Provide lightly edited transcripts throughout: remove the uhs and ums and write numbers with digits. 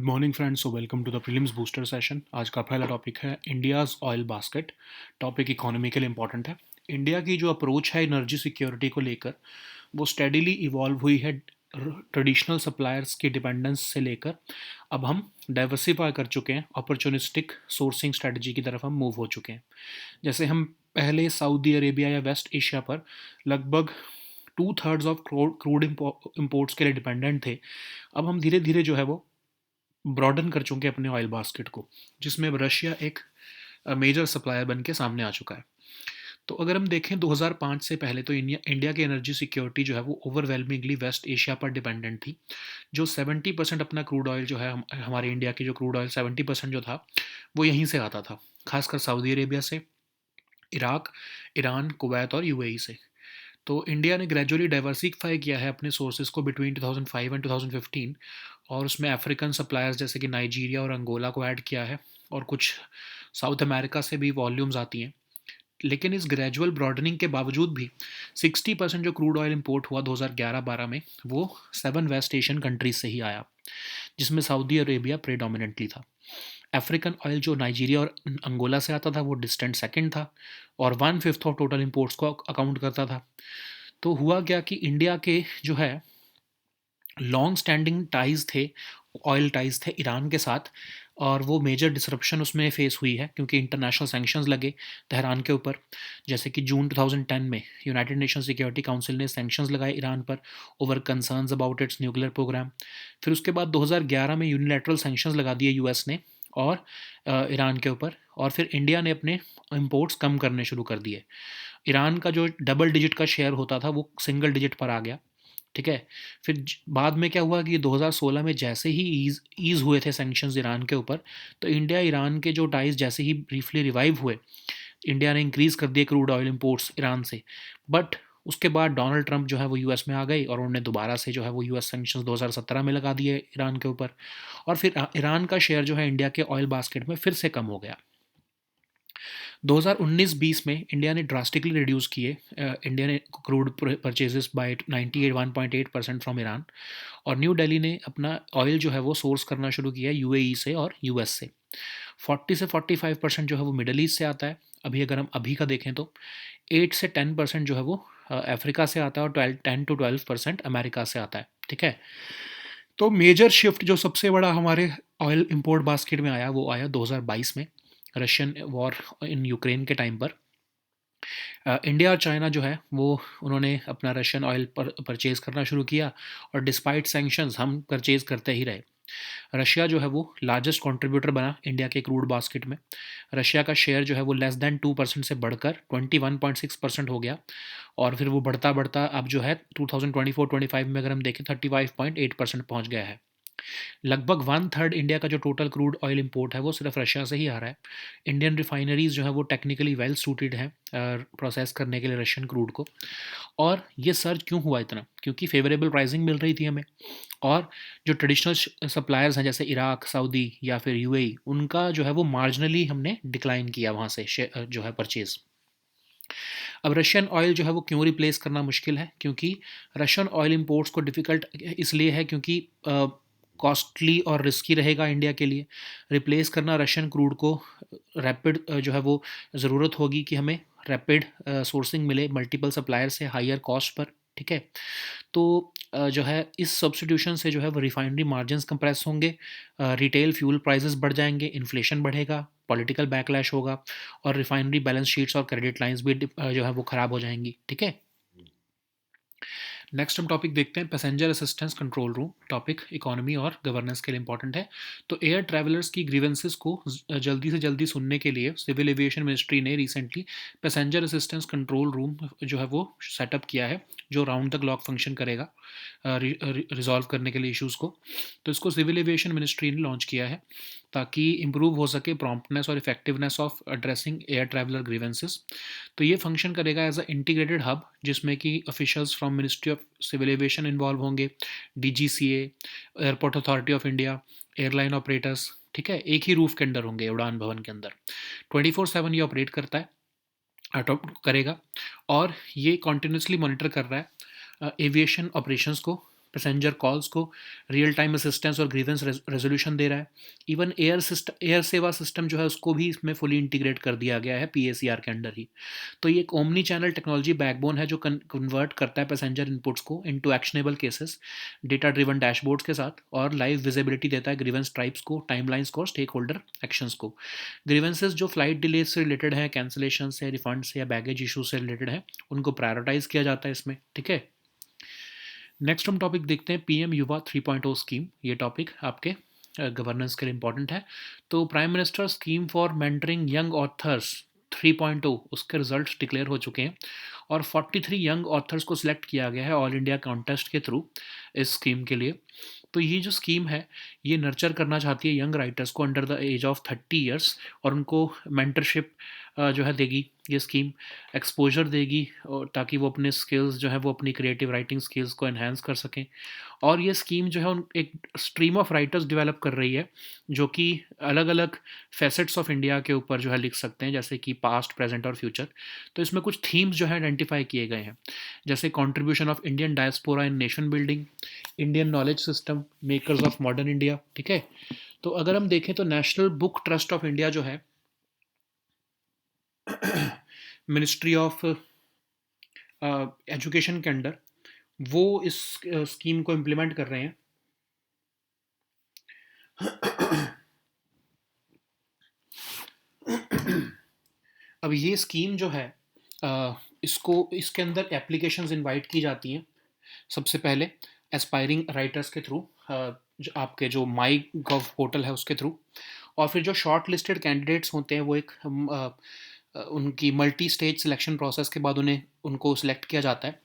Good morning friends, so welcome to the prelims booster session. आज का पहला topic है India's oil basket. Topic economy के लिए इंपॉर्टेंट है। इंडिया की जो अप्रोच है एनर्जी सिक्योरिटी को लेकर, वो स्टेडीली इवॉल्व हुई है ट्रेडिशनल सप्लायर्स की डिपेंडेंस से लेकर अब हम डाइवर्सिफाई कर चुके हैं, अपॉर्चुनिस्टिक सोर्सिंग स्ट्रेटजी की तरफ हम मूव हो चुके हैं। जैसे हम पहले सऊदी अरेबिया या वेस्ट एशिया पर लगभग 2/3 ऑफ क्रूड इम्पोर्ट्स के लिए डिपेंडेंट थे। अब हम धीरे धीरे जो है वो ब्रॉडन कर चुके हैं अपने ऑयल बास्केट को, जिसमें अब रशिया एक मेजर सप्लायर बन के सामने आ चुका है। तो अगर हम देखें 2005 से पहले, तो इंडिया की एनर्जी सिक्योरिटी जो है वो ओवरवेलमिंगली वेस्ट एशिया पर डिपेंडेंट थी। जो 70% अपना क्रूड ऑयल जो है हमारे इंडिया की जो क्रूड ऑयल 70% जो था वो यहीं से आता था, खासकर सऊदी अरेबिया से, इराक, ईरान, कुवैत और यूएई से। तो इंडिया ने ग्रेजुअली डाइवर्सिफाई किया है अपने सोर्सेज को बिटवीन 2005 एंड 2015, और उसमें अफ्रीकन सप्लायर्स जैसे कि नाइजीरिया और अंगोला को ऐड किया है, और कुछ साउथ अमेरिका से भी वॉल्यूम्स आती हैं। लेकिन इस ग्रेजुअल ब्रॉडनिंग के बावजूद भी 60% जो क्रूड ऑयल इंपोर्ट हुआ 2011-12 में, वो 7 वेस्ट एशियन कंट्रीज से ही आया, जिसमें सऊदी अरेबिया प्रेडोमिनेंटली था। अफ्रीकन ऑयल जो नाइजीरिया और अंगोला से आता था वो डिस्टेंट सेकंड था, और 1/5 ऑफ टोटल इंपोर्ट्स को अकाउंट करता था। तो हुआ क्या कि इंडिया के जो है लॉन्ग स्टैंडिंग टाइज़ थे, ऑयल टाइज़ थे ईरान के साथ, और वो मेजर डिसरप्शन उसमें फेस हुई है क्योंकि इंटरनेशनल सैंक्शंस लगे तेहरान के ऊपर। जैसे कि जून 2010 में यूनाइटेड नेशन सिक्योरिटी काउंसिल ने सैंक्शंस लगाए ईरान पर over concerns about its nuclear programme. फिर उसके बाद 2011 में यूनिलैटरल सैंक्शंस लगा दिए यूएस ने और ईरान के ऊपर, और फिर इंडिया ने अपने इंपोर्ट्स कम करने शुरू कर दिए। ईरान का जो डबल डिजिट का शेयर होता था वो सिंगल डिजिट पर आ गया। ठीक है। फिर बाद में क्या हुआ कि 2016 में जैसे ही ईज़ हुए थे सैंक्शंस ईरान के ऊपर, तो इंडिया ईरान के जो टाइज जैसे ही ब्रीफली रिवाइव हुए, इंडिया ने इंक्रीज़ कर दिए क्रूड ऑयल इंपोर्ट्स ईरान से। बट उसके बाद डोनाल्ड ट्रंप जो है वो यूएस में आ गए, और उन्होंने दोबारा से जो है वो यूएस सैंक्शंस 2017 में लगा दिए ईरान के ऊपर, और फिर ईरान का शेयर जो है इंडिया के ऑयल बास्केट में फिर से कम हो गया। 2019-20 में इंडिया ने ड्रास्टिकली रिड्यूस किए इंडिया ने crude purchases by 91.8% from Iran, और न्यू दिल्ली ने अपना ऑयल जो है वो सोर्स करना शुरू किया यूएई से और यूएस से। 40 से 45% जो है वो मिडल ईस्ट से आता है। अभी अगर हम अभी का देखें तो 8 से 10% जो है वो अफ्रीका से आता है, और 10 to 12% अमेरिका से आता है। ठीक है। तो मेजर शिफ्ट जो सबसे बड़ा हमारे ऑयल इंपोर्ट बास्केट में आया वो आया 2022 में, रशियन वॉर इन यूक्रेन के टाइम पर। इंडिया और चाइना जो है वो उन्होंने अपना रशियन ऑयल परचेज़ करना शुरू किया, और डिस्पाइट सैंक्शंस हम परचेज़ करते ही रहे। रशिया जो है वो लार्जेस्ट कंट्रीब्यूटर बना इंडिया के क्रूड बास्केट में। रशिया का शेयर जो है वो लेस दैन 2% से बढ़कर 21.6% हो गया, और फिर वो बढ़ता बढ़ता अब जो है 2024-25 में अगर हम देखें 35.8% पहुंच गया है। लगभग 1/3 इंडिया का जो टोटल क्रूड ऑयल इंपोर्ट है वो सिर्फ रशिया से ही आ रहा है। इंडियन रिफाइनरीज जो है वो टेक्निकली वेल सूटेड हैं प्रोसेस करने के लिए रशियन क्रूड को। और ये सर्ज क्यों हुआ इतना? क्योंकि फेवरेबल प्राइसिंग मिल रही थी हमें, और जो ट्रेडिशनल सप्लायर्स हैं जैसे इराक, सऊदी या फिर यूएई, उनका जो है वो मार्जिनली हमने डिक्लाइन किया वहाँ से जो है परचेज़। अब रशियन ऑयल जो है वो क्यों रिप्लेस करना मुश्किल है? क्योंकि रशियन ऑयल इंपोर्ट्स को डिफ़िकल्ट इसलिए है क्योंकि कॉस्टली और रिस्की रहेगा इंडिया के लिए। रिप्लेस करना रशियन क्रूड को रैपिड जो है वो ज़रूरत होगी कि हमें रैपिड सोर्सिंग मिले मल्टीपल सप्लायर से हायर कॉस्ट पर। ठीक है। तो जो है इस सब्स्टिट्यूशन से जो है वो रिफाइनरी मार्जिन्स कंप्रेस होंगे, रिटेल फ्यूल प्राइसेस बढ़ जाएंगे, इन्फ्लेशन बढ़ेगा, पॉलिटिकल बैकलैश होगा, और रिफाइनरी बैलेंस शीट्स और क्रेडिट लाइंस भी जो है वो ख़राब हो जाएंगी। ठीक है। नेक्स्ट हम टॉपिक देखते हैं passenger assistance control room. Topic economy और गवर्नेंस के लिए इंपॉर्टेंट है। तो एयर ट्रैवलर्स की ग्रीवेंसेस को जल्दी से जल्दी सुनने के लिए सिविल एविएशन मिनिस्ट्री ने recently passenger assistance control room जो है वो सेटअप किया है, जो राउंड द क्लॉक फंक्शन करेगा रिजॉल्व करने के लिए इश्यूज़ को। तो इसको सिविल एविएशन मिनिस्ट्री ने लॉन्च किया है ताकि इम्प्रूव हो सके प्रॉम्प्टनेस और effectiveness of addressing air traveller grievances. तो ये फंक्शन करेगा एज अ इंटीग्रेटेड हब, जिसमें कि officials from ministry of civil aviation involve होंगे, DGCA, airport authority of India, airline operators. ठीक है, एक ही रूफ के अंदर होंगे, उड़ान भवन के अंदर। 24/7 ये ऑपरेट करता है, करेगा, और ये कॉन्टिन्यूसली मॉनिटर कर रहा है एविएशन ऑपरेशंस को, पैसेंजर कॉल्स को रियल टाइम असिस्टेंस और ग्रीवेंस रेजोल्यूशन दे रहा है। इवन एयर सेवा सिस्टम जो है उसको भी इसमें फुली इंटीग्रेट कर दिया गया है पीएसीआर के अंडर ही। तो ये एक ओमनी चैनल टेक्नोलॉजी बैकबोन है जो कन्वर्ट करता है पैसेंजर इनपुट्स को into actionable cases, data driven dashboards के साथ, और लाइव विजिबिलिटी देता है ग्रीवेंस टाइप्स को, टाइमलाइंस को और स्टेक होल्डर एक्शंस को। ग्रीवेंसेस जो फ्लाइट डिले से रिलेटेड है, कैंसिलेशन से, रिफंड से या बैगेज इशू से रिलेटेड है, उनको प्रायोरिटाइज किया जाता है इसमें, ठीक है। नेक्स्ट हम टॉपिक देखते हैं पीएम युवा 3.0 स्कीम। ये टॉपिक आपके गवर्नेंस के लिए इंपॉर्टेंट है। तो prime minister scheme for mentoring young authors 3.0 उसके रिजल्ट्स डिक्लेयर हो चुके हैं और 43 यंग ऑथर्स को सिलेक्ट किया गया है ऑल इंडिया कॉन्टेस्ट के थ्रू इस स्कीम के लिए। तो ये जो स्कीम है ये नर्चर करना चाहती है यंग राइटर्स को under the age of 30 years और उनको मेंटरशिप जो है देगी ये स्कीम, एक्सपोजर देगी और ताकि वो अपने स्किल्स जो है वो अपनी क्रिएटिव राइटिंग स्किल्स को एनहांस कर सकें। और ये स्कीम जो है उन एक स्ट्रीम ऑफ राइटर्स डेवलप कर रही है जो कि अलग अलग फैसेट्स ऑफ इंडिया के ऊपर जो है लिख सकते हैं, जैसे कि पास्ट, प्रेजेंट और फ्यूचर। तो इसमें कुछ थीम्स जो है आइडेंटिफाई किए गए हैं, जैसे contribution of Indian diaspora in nation building, Indian knowledge system, makers of modern India, ठीक है। तो अगर हम देखें तो national book trust of India जो है मिनिस्ट्री ऑफ एजुकेशन के अंडर वो इस स्कीम को इम्प्लीमेंट कर रहे हैं। अब ये स्कीम जो है इसको इसके अंदर एप्लीकेशंस इनवाइट की जाती हैं सबसे पहले एस्पायरिंग राइटर्स के थ्रू, जो आपके जो माई गव पोर्टल है उसके थ्रू, और फिर जो शॉर्ट लिस्टेड कैंडिडेट्स होते हैं वो एक उनकी मल्टी स्टेज सिलेक्शन प्रोसेस के बाद उनको सिलेक्ट किया जाता है।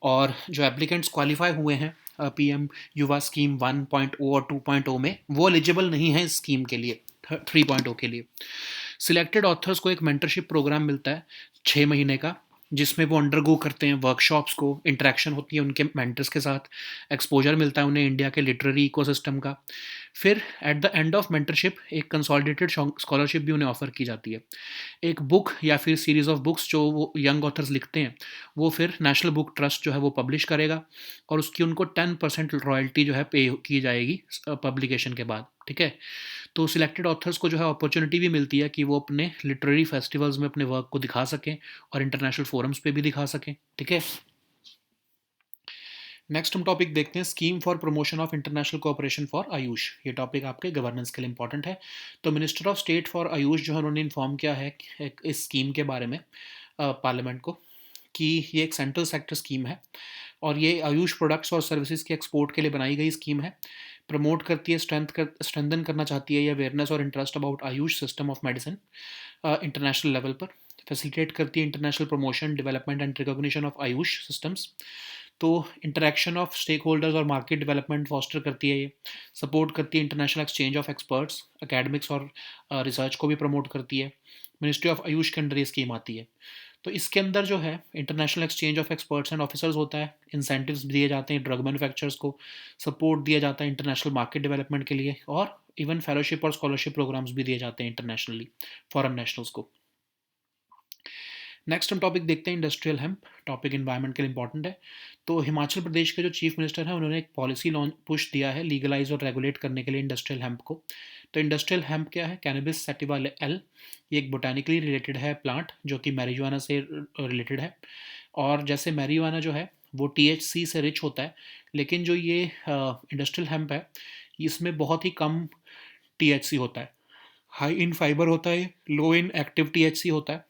और जो एप्लीकेंट्स क्वालिफाई हुए हैं पीएम युवा स्कीम 1.0 और 2.0 में वो एलिजिबल नहीं है इस स्कीम के लिए 3.0 के लिए। सिलेक्टेड ऑथर्स को एक मेंटरशिप प्रोग्राम मिलता है 6 महीने का, जिसमें वो अंडरगो करते हैं वर्कशॉप्स को, इंटरेक्शन होती है उनके मेंटर्स के साथ, एक्सपोजर मिलता है उन्हें इंडिया के लिटरेरी इकोसिस्टम का। फिर at the end of mentorship एक कंसोलिडेटेड स्कॉलरशिप भी उन्हें ऑफर की जाती है। एक बुक या फिर सीरीज़ ऑफ बुक्स जो वो यंग ऑथर्स लिखते हैं वो फिर नेशनल बुक ट्रस्ट जो है वो पब्लिश करेगा और उसकी उनको 10% रॉयल्टी जो है पे की जाएगी पब्लिकेशन के बाद, ठीक है। तो सिलेक्टेड ऑथर्स को जो है अपॉर्चुनिटी भी मिलती है कि वो अपने लिटरेरी फेस्टिवल्स में अपने वर्क को दिखा सकें और इंटरनेशनल फोरम्स पे भी दिखा सकें, ठीक है। नेक्स्ट हम टॉपिक देखते हैं scheme for promotion of international cooperation for Ayush. ये टॉपिक आपके गवर्नेंस के लिए इंपॉर्टेंट है। तो minister of state for Ayush जो है उन्होंने इन्फॉर्म किया है इस स्कीम के बारे में पार्लियामेंट को कि ये एक सेंट्रल सेक्टर स्कीम है और ये आयुष प्रोडक्ट्स और सर्विसेज के एक्सपोर्ट के लिए बनाई गई स्कीम है। प्रमोट करती है, स्ट्रेंथन करना चाहती है ये अवेयरनेस और interest about Ayush system of medicine international level पर। फैसिलिटेट करती है international promotion, development and recognition of Ayush systems. तो इंटरेक्शन ऑफ स्टेक होल्डर्स और मार्केट डेवलपमेंट फॉस्टर करती है ये। सपोर्ट करती है international exchange of experts, academics और रिसर्च को भी प्रमोट करती है। मिनिस्ट्री ऑफ आयुष के अंडर ये स्कीम आती है। तो इसके अंदर जो है international exchange of experts and officers होता है, इंसेंटिव्स दिए जाते हैं ड्रग मैन्युफैक्चरर्स को, सपोर्ट दिया जाता है इंटरनेशनल मार्केट डेवलपमेंट के लिए, और इवन फेलोशिप और स्कॉलरशिप प्रोग्राम्स भी दिए जाते हैं इंटरनेशनली फॉरेन नेशनल्स को। नेक्स्ट हम टॉपिक देखते हैं इंडस्ट्रियल हेम्प। टॉपिक इन्वायरमेंट के लिए इंपॉर्टेंट है। तो हिमाचल प्रदेश के जो चीफ मिनिस्टर हैं उन्होंने एक पॉलिसी लॉन्च पुश दिया है लीगलाइज और रेगुलेट करने के लिए इंडस्ट्रियल हेम्प को। तो इंडस्ट्रियल हेम्प क्या है? कैनबिस सैटिवा एल, ये एक बोटानिकली रिलेटेड है प्लांट जो कि मैरिजुआना से रिलेटेड है। और जैसे मैरिजुआना जो है वो THC से रिच होता है, लेकिन जो ये इंडस्ट्रियल हेम्प है इसमें बहुत ही कम THC होता है, हाई इन फाइबर होता है, लो इन एक्टिव THC होता है।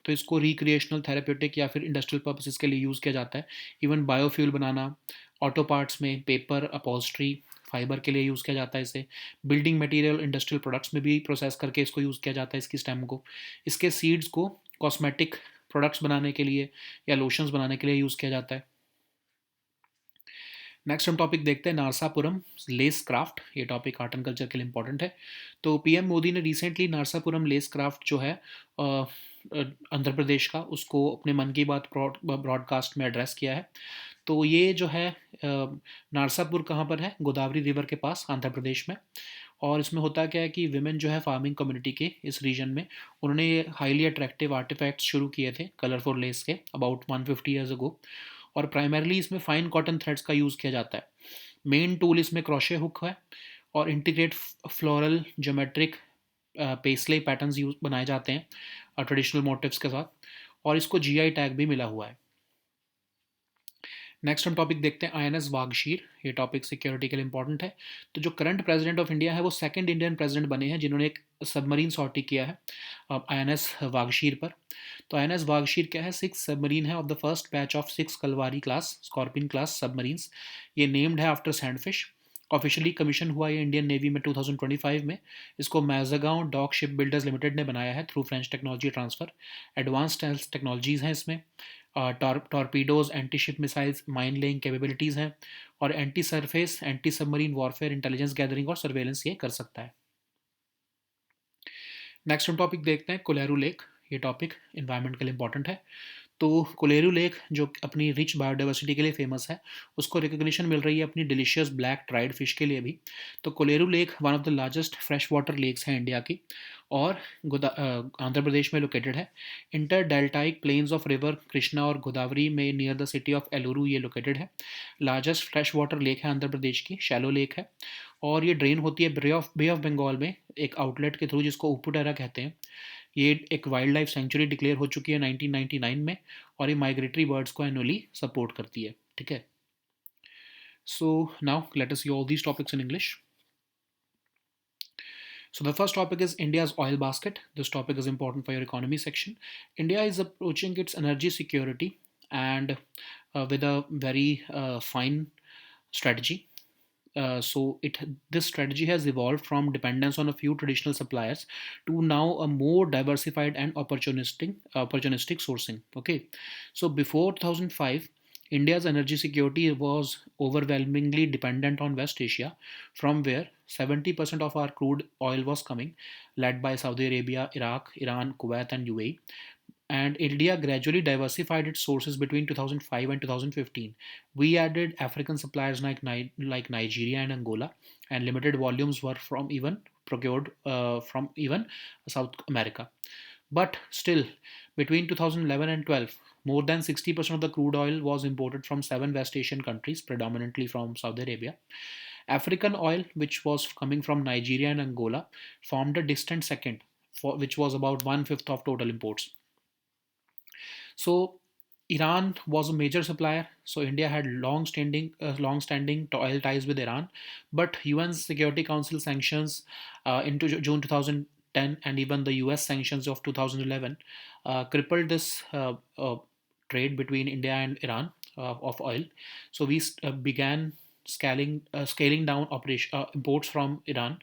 तो इसको रिक्रिएशनल, थेरेप्यूटिक या फिर इंडस्ट्रियल पर्पसेस के लिए यूज़ किया जाता है। इवन बायोफ्यूल बनाना, ऑटो पार्ट्स में, पेपर, अपॉल्स्ट्री, फाइबर के लिए यूज़ किया जाता है इसे। बिल्डिंग मटेरियल, इंडस्ट्रियल प्रोडक्ट्स में भी प्रोसेस करके इसको यूज़ किया जाता है इसकी स्टेम को। इसके सीड्स को कॉस्मेटिक प्रोडक्ट्स बनाने के लिए या लोशंस बनाने के लिए यूज़ किया जाता है। नेक्स्ट हम टॉपिक देखते हैं नारसापुरम लेस क्राफ्ट। ये टॉपिक आर्ट एंड कल्चर के लिए इंपॉर्टेंट है। तो पीएम मोदी ने रिसेंटली नारसापुरम लेस क्राफ्ट जो है आंध्र प्रदेश का, उसको अपने मन की बात ब्रॉडकास्ट में एड्रेस किया है। तो ये जो है नारसापुर कहाँ पर है? गोदावरी रिवर के पास, आंध्र प्रदेश में। और इसमें होता क्या है कि विमेन जो है फार्मिंग कम्युनिटी के इस रीजन में, उन्होंने ये हाईली अट्रैक्टिव आर्टिफैक्ट्स शुरू किए थे कलरफुल लेस के अबाउट 150 ईयर्स अगो। और प्राइमरली इसमें फाइन कॉटन थ्रेड्स का यूज़ किया जाता है। मेन टूल इसमें क्रोशे हुक है और integrate floral geometric paisley patterns use बनाए जाते हैं ट्रेडिशनल मोटिव्स के साथ, और इसको जीआई टैग भी मिला हुआ है। नेक्स्ट हम टॉपिक देखते हैं आईएनएस वागशीर। ये टॉपिक सिक्योरिटी के लिए इंपॉर्टेंट है। तो जो करंट प्रेसिडेंट ऑफ इंडिया है वो सेकंड इंडियन प्रेसिडेंट बने हैं जिन्होंने एक सबमरीन सॉर्टी किया है आईएनएस वागशीर पर। तो आईएनएस वागशीर क्या है, 6 सबमरीन है of the first batch of 6 Kalwari class scorpion class submarines. ये नेम्ड है आफ्टर सैंडफिश। ऑफिशियली कमीशन हुआ ये इंडियन नेवी में 2025 में। इसको मैजागांव डॉक शिप बिल्डर्स लिमिटेड ने बनाया है through French technology transfer. Advance technologies हैं इसमें, torpedoes, anti ship missiles, mine laying capabilities हैं, और anti surface anti submarine warfare intelligence gathering और सर्वेलेंस ये कर सकता है। नेक्स्ट हम टॉपिक देखते हैं कोलेरू लेक। ये टॉपिक इन्वायरमेंट के लिए इंपॉर्टेंट है। तो कोलेरू लेक जो अपनी रिच बायोडाइवर्सिटी के लिए फेमस है, उसको रिकग्निशन मिल रही है अपनी डिलीशियस ब्लैक ट्राइड फिश के लिए भी। तो Kolleru lake one of the largest fresh water lakes हैं इंडिया की, और आंध्र प्रदेश में लोकेटेड है। Inter deltaic plains of river Krishna और गोदावरी में near the city of Eluru ये लोकेटेड है। लार्जेस्ट फ्रेश वाटर लेक है आंध्र प्रदेश की, शैलो लेक है, और ये ड्रेन होती है बे ऑफ बंगाल में एक आउटलेट के थ्रू जिसको उपुटेरा कहते हैं। ये एक वाइल्ड लाइफ सेंचुरी डिक्लेयर हो चुकी है 1999 में, और ये माइग्रेटरी बर्ड्स को एनुअली सपोर्ट करती है। ठीक है, so now let us see all these topics in English. So the first topic is India's oil basket. This topic is important for your economy section. India is approaching its energy security and with a very fine strategy. So this strategy has evolved from dependence on a few traditional suppliers to now a more diversified and opportunistic sourcing. Okay, so before 2005, India's energy security was overwhelmingly dependent on West Asia, from where 70% of our crude oil was coming, led by Saudi Arabia, Iraq, Iran, Kuwait, and UAE. And India gradually diversified its sources between 2005 and 2015. We added African suppliers like Nigeria and Angola, and limited volumes were from even procured from even South America. But still, between 2011 and 12, more than 60% of the crude oil was imported from 7 West Asian countries, predominantly from Saudi Arabia. African oil, which was coming from Nigeria and Angola, formed a distant second, which was about one fifth of total imports. So Iran was a major supplier. So India had long-standing oil ties with Iran, but UN's Security Council sanctions into June 2010 and even the US sanctions of 2011 crippled this trade between India and Iran of oil. So we began scaling down imports from Iran,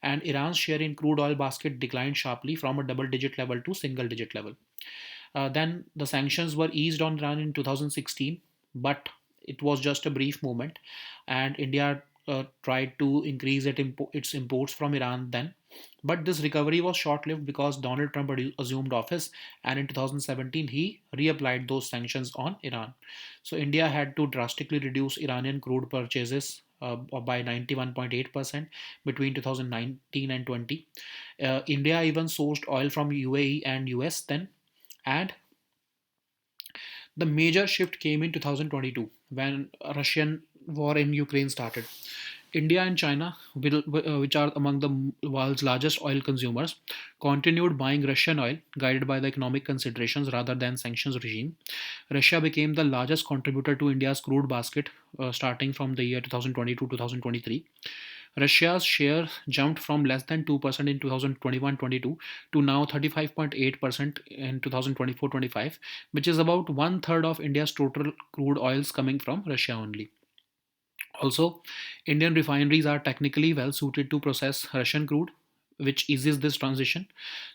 and Iran's share in crude oil basket declined sharply from a double-digit level to single-digit level. Then the sanctions were eased on Iran in 2016, but it was just a brief moment, and India tried to increase its imports from Iran then. But this recovery was short lived because Donald Trump assumed office, and in 2017 he reapplied those sanctions on Iran. So India had to drastically reduce Iranian crude purchases by 91.8% between 2019 and 20. India even sourced oil from UAE and US then, and the major shift came in 2022 when Russian war in Ukraine started. India and China, which are among the world's largest oil consumers, continued buying Russian oil, guided by the economic considerations rather than sanctions regime. Russia became the largest contributor to India's crude basket starting from the year 2020 to 2023. Russia's share jumped from less than 2% in 2021-22 to now 35.8% in 2024-25, which is about one third of India's total crude oils coming from Russia only. Also, Indian refineries are technically well suited to process Russian crude, which eases this transition.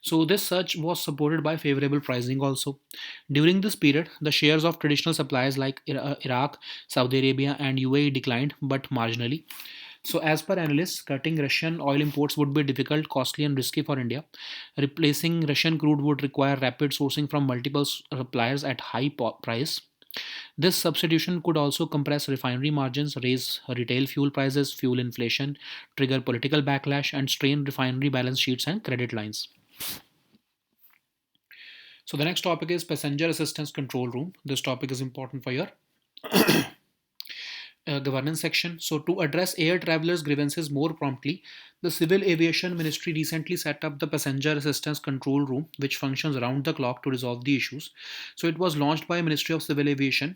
So, this surge was supported by favorable pricing also. During this period, the shares of traditional suppliers like Iraq, Saudi Arabia, and UAE declined, but marginally. So, as per analysts, cutting Russian oil imports would be difficult, costly, and risky for India. Replacing Russian crude would require rapid sourcing from multiple suppliers at high price. This substitution could also compress refinery margins, raise retail fuel prices, fuel inflation, trigger political backlash, and strain refinery balance sheets and credit lines. So, the next topic is Passenger Assistance Control Room. This topic is important for your Governance section. So, to address air travelers' grievances more promptly, the Civil Aviation Ministry recently set up the Passenger Assistance Control Room, which functions around the clock to resolve the issues. So, it was launched by Ministry of Civil Aviation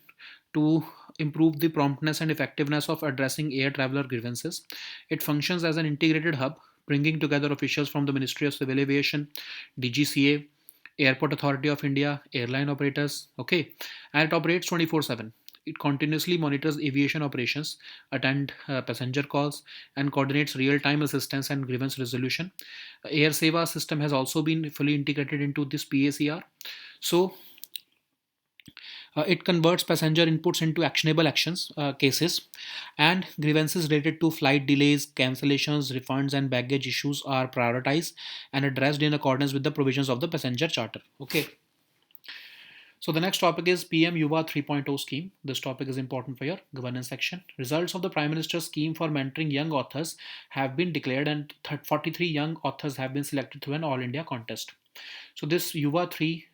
to improve the promptness and effectiveness of addressing air traveler grievances. It functions as an integrated hub, bringing together officials from the Ministry of Civil Aviation, DGCA, Airport Authority of India, airline operators, okay, and it operates 24/7. It continuously monitors aviation operations, attend passenger calls, and coordinates real-time assistance and grievance resolution. Air Seva system has also been fully integrated into this PACR. So it converts passenger inputs into actionable actions cases, and grievances related to flight delays, cancellations, refunds, and baggage issues are prioritized and addressed in accordance with the provisions of the passenger charter. Okay. So the next topic is PM Yuva 3.0 scheme. This topic is important for your governance section. Results of the Prime Minister's scheme for mentoring young authors have been declared, and 43 young authors have been selected through an all India contest. So this Yuva 3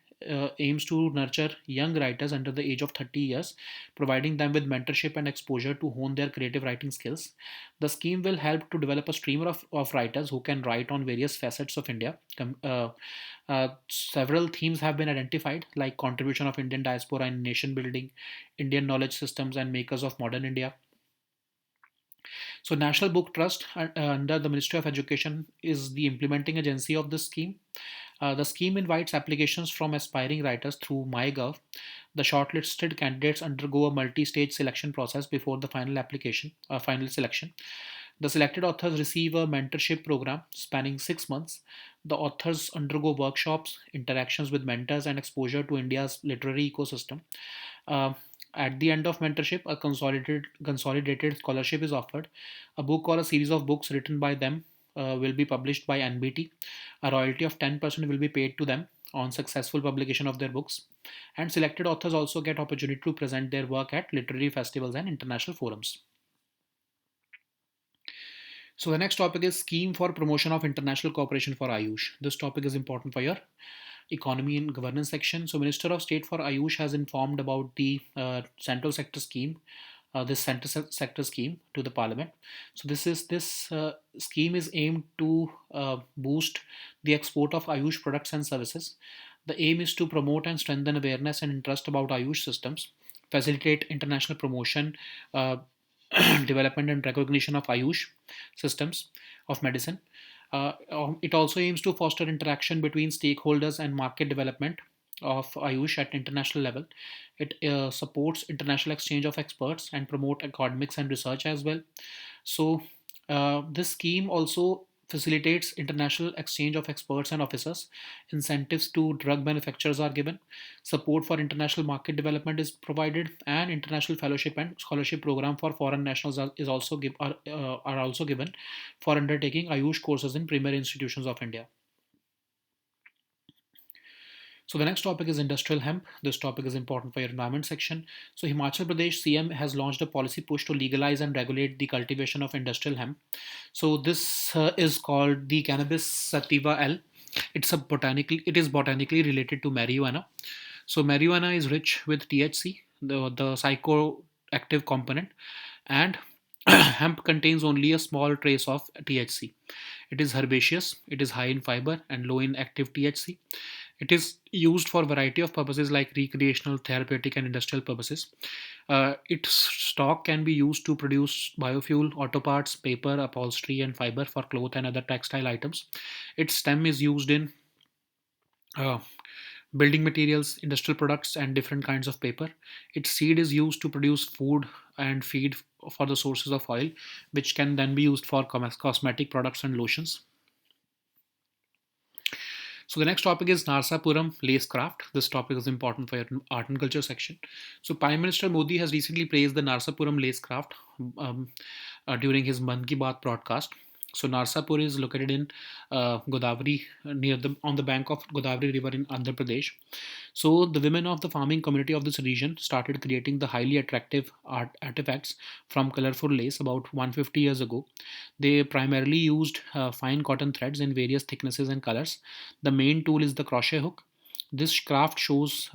aims to nurture young writers under the age of 30 years, providing them with mentorship and exposure to hone their creative writing skills. The scheme will help to develop a stream of writers who can write on various facets of India. Several themes have been identified, like contribution of Indian diaspora in nation building, Indian knowledge systems, and makers of modern India. So, National Book Trust under the Ministry of Education is the implementing agency of this scheme. The scheme invites applications from aspiring writers through MyGov. The shortlisted candidates undergo a multi-stage selection process before the final selection. The selected authors receive a mentorship program spanning 6 months. The authors undergo workshops, interactions with mentors, and exposure to India's literary ecosystem. Uh, at the end of mentorship, a consolidated scholarship is offered. A book or a series of books written by them will be published by NBT. A royalty of 10% will be paid to them on successful publication of their books. And selected authors also get opportunity to present their work at literary festivals and international forums. So the next topic is scheme for promotion of international cooperation for Ayush. This topic is important for your economy and governance section. So Minister of State for Ayush has informed about the central sector scheme, this sector scheme to the Parliament. So this scheme is aimed to boost the export of Ayush products and services. The aim is to promote and strengthen awareness and interest about Ayush systems, facilitate international promotion, uh, development and recognition of Ayush systems of medicine. It also aims to foster interaction between stakeholders and market development of Ayush at international level. It supports international exchange of experts and promote academics and research as well. So this scheme also facilitates international exchange of experts and officers. Incentives to drug manufacturers are given. Support for international market development is provided, and international fellowship and scholarship program for foreign nationals are also given for undertaking Ayush courses in premier institutions of India. So the next topic is industrial hemp. This topic is important for your environment section. So Himachal Pradesh CM has launched a policy push to legalize and regulate the cultivation of industrial hemp. So this is called the cannabis sativa L. It is botanically related to marijuana. So marijuana is rich with THC, the psychoactive component, and hemp contains only a small trace of THC. It is herbaceous, it is high in fiber and low in active THC. It is used for a variety of purposes like recreational, therapeutic, and industrial purposes. Its stock can be used to produce biofuel, auto parts, paper, upholstery, and fiber for cloth and other textile items. Its stem is used in uh, building materials, industrial products, and different kinds of paper. Its seed is used to produce food and feed for the sources of oil, which can then be used for cosmetic products and lotions. So the next topic is Narsapuram lace craft. This topic is important for your art and culture section. So Prime Minister Modi has recently praised the Narsapuram lace craft um, during his Mann Ki Baat broadcast. So Narsapur is located in Godavari, near the on the bank of Godavari River in Andhra Pradesh. So the women of the farming community of this region started creating the highly attractive art artifacts from colorful lace about 150 years ago. They primarily used fine cotton threads in various thicknesses and colors. The main tool is the crochet hook. This craft shows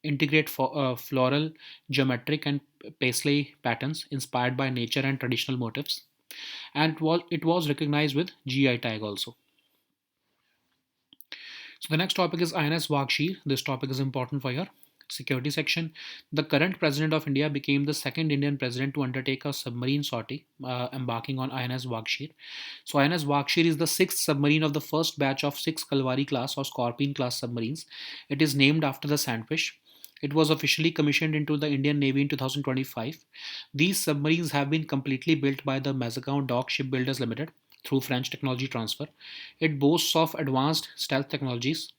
integrate floral, geometric, and paisley patterns inspired by nature and traditional motifs, and it was recognized with GI tag also. So the next topic is INS Wakshi. This topic is important for your security section. The current president of India became the second Indian president to undertake a submarine sortie, embarking on INS Wakshir. So INS Wakshir is the sixth submarine of the first batch of six Kalwari class or Scorpion class submarines. It is named after the sandfish. It was officially commissioned into the Indian Navy in 2025. These submarines have been completely built by the Mazagon Dock Shipbuilders Limited through French technology transfer. It boasts of advanced stealth technologies.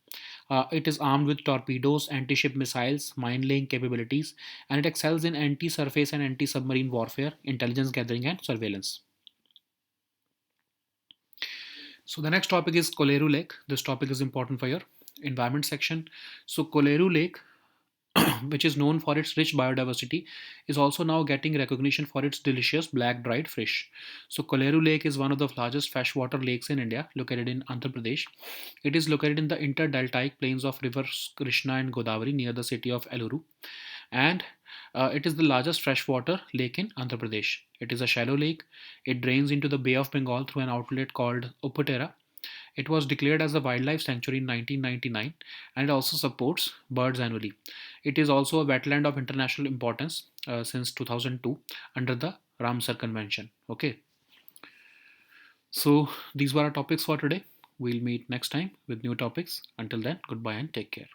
It is armed with torpedoes, anti-ship missiles, mine-laying capabilities, and it excels in anti-surface and anti-submarine warfare, intelligence gathering, and surveillance. So the next topic is Koleru Lake. This topic is important for your environment section. So Koleru Lake, which is known for its rich biodiversity, is also now getting recognition for its delicious black dried fish. So Koleru Lake is one of the largest freshwater lakes in India, located in Andhra Pradesh. It is located in the interdeltaic plains of rivers Krishna and Godavari near the city of Eluru, and it is the largest freshwater lake in Andhra Pradesh. It is a shallow lake. It drains into the Bay of Bengal through an outlet called Upputera. It was declared as a wildlife sanctuary in 1999, and it also supports birds annually. It is also a wetland of international importance since 2002 under the Ramsar Convention. Okay, so these were our topics for today. We'll meet next time with new topics. Until then, goodbye and take care.